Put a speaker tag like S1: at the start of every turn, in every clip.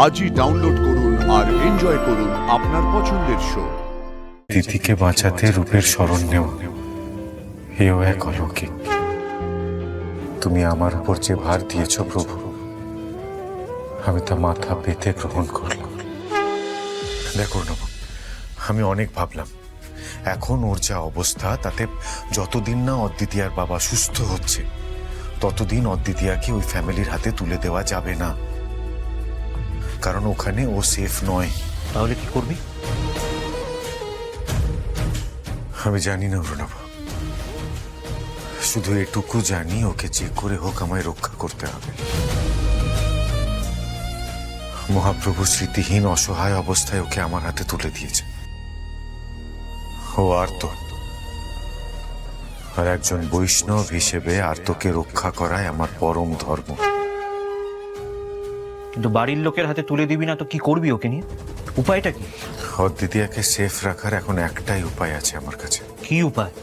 S1: আজই ডাউনলোড করুন আর এনজয় করুন আপনার পছন্দের শো।
S2: দিদিকে বাঁচাতে রূপের শরণ নেও, এও এক অলৌকিক। তুমি আমার উপর যে ভার দিয়েছ প্রভু, আমি তা মাথা পেতে গ্রহণ করলাম। দেখো না, আমি অনেক ভাবলাম, এখন ওর যা অবস্থা, তাতে যতদিন না অদ্বিতীয়ার বাবা সুস্থ হচ্ছে ততদিন অদ্বিতীয়াকে ওই ফ্যামিলির হাতে তুলে দেওয়া যাবে না, কারণ ওখানে ও সেফ নয়।
S3: তাহলে কি করবি?
S2: আমি জানি না অরুণাভ, শুধু এটুকু জানি ওকে যে করে হোক আমায় রক্ষা করতে হবে। মহাপ্রভু স্মৃতিহীন অসহায় অবস্থায় ওকে আমার হাতে তুলে দিয়েছে। ও আর্ত, আর একজন বৈষ্ণব হিসেবে আর্তকে রক্ষা করাই আমার পরম ধর্ম।
S3: কিন্তু বাড়ির লোকের হাতে তুলে দিবি না তো কি করবি ওকে নিয়ে? উপায়টা কি?
S2: অদ্বিতীয়াকে সেফ রাখার এখন একটাই উপায় আছে আমার কাছে।
S3: কি উপায়?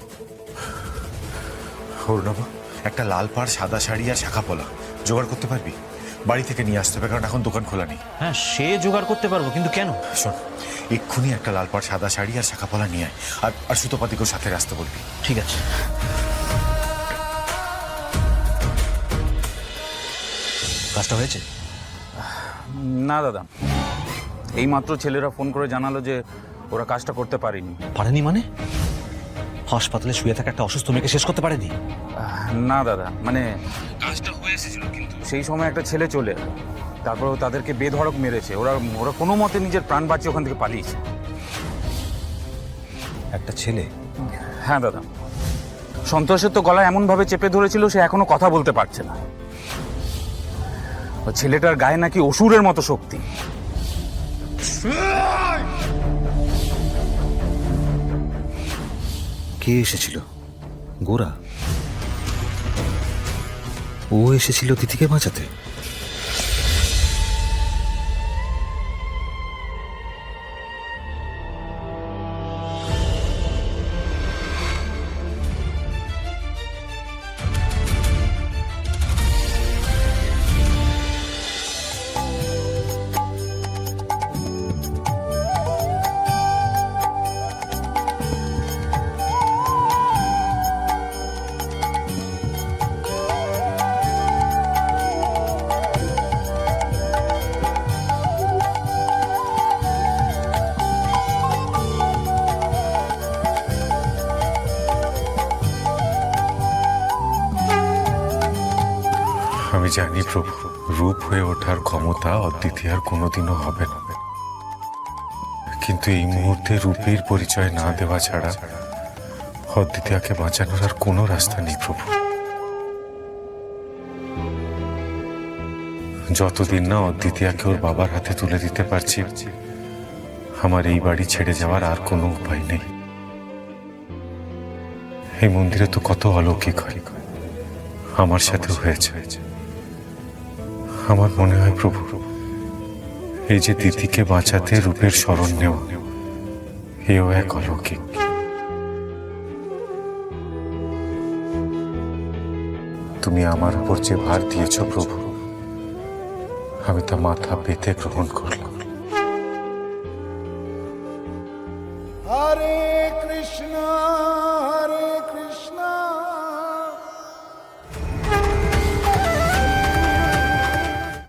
S2: অরুণাভ, একটা লাল পাড়, সাদা শাড়ি আর শাখা পলা জোগাড় করতে পারবি? বাড়ি থেকে নিয়ে আসতে হবে, কারণ এখন দোকান খোলা নেই।
S3: হ্যাঁ, সে জোগাড় করতে পারবো, কিন্তু কেন?
S2: শোন, এক্ষুনি একটা লাল পাড়, সাদা শাড়ি আর শাখা পলা নিয়ে আয়, আর সুতোপাতিকেও সাথে আসতে বলবি।
S3: ঠিক আছে। কাজটা হয়েছে?
S4: না দাদা, এইমাত্র ছেলেরা ফোন করে জানালো যে ওরা কাজটা করতে পারেনি।
S3: পারেনি মানে? হাসপাতালে শুয়ে থাকা একটা অসুস্থ মেয়েকে শেষ করতে পারেনি?
S4: না দাদা, মানে কাজটা হয়ে এসেছিল, কিন্তু সেই সময় একটা ছেলে চলে এলো, তারপর তাদেরকে বেধড়ক মেরেছে। ওরা ওরা কোনো মতে নিজের প্রাণ বাঁচিয়ে ওখান থেকে পালিয়েছে।
S3: একটা ছেলে?
S4: হ্যাঁ দাদা, সন্তোষের তো গলায় এমনভাবে চেপে ধরেছিল সে এখনো কথা বলতে পারছে না। ওই ছেলেটার গায়ে নাকি অসুরের মতো শক্তি।
S5: কে এসেছিল? গোরা? ও এসেছিল তিথিকে বাঁচাতে?
S2: আমি জানি প্রভু, রূপ হয়ে ওঠার ক্ষমতা অদ্বিতীয়ার কোনোদিনও হবে না, কিন্তু এই মুহূর্তে রূপের পরিচয় না দেওয়া ছাড়া অদ্বিতীয়াকে বাঁচানোর আর কোনো রাস্তা নেই প্রভু। যতদিন না অদ্বিতীয়াকে ওর বাবার হাতে তুলে দিতে পারছি, আমার এই বাড়ি ছেড়ে যাওয়ার আর কোনো উপায় নেই। এই মন্দিরে তো কত অলৌকিক হয়, আমার সাথে হয়েছে। আমার মনে হয় প্রভু, এই যে দিদিকে বাঁচাতে রূপের শরণ নেও, এও এক অলৌকিক। তুমি আমার উপর যে ভার দিয়েছ প্রভু, আমি তা মাথা পেতে গ্রহণ করলাম।
S6: হরে কৃষ্ণ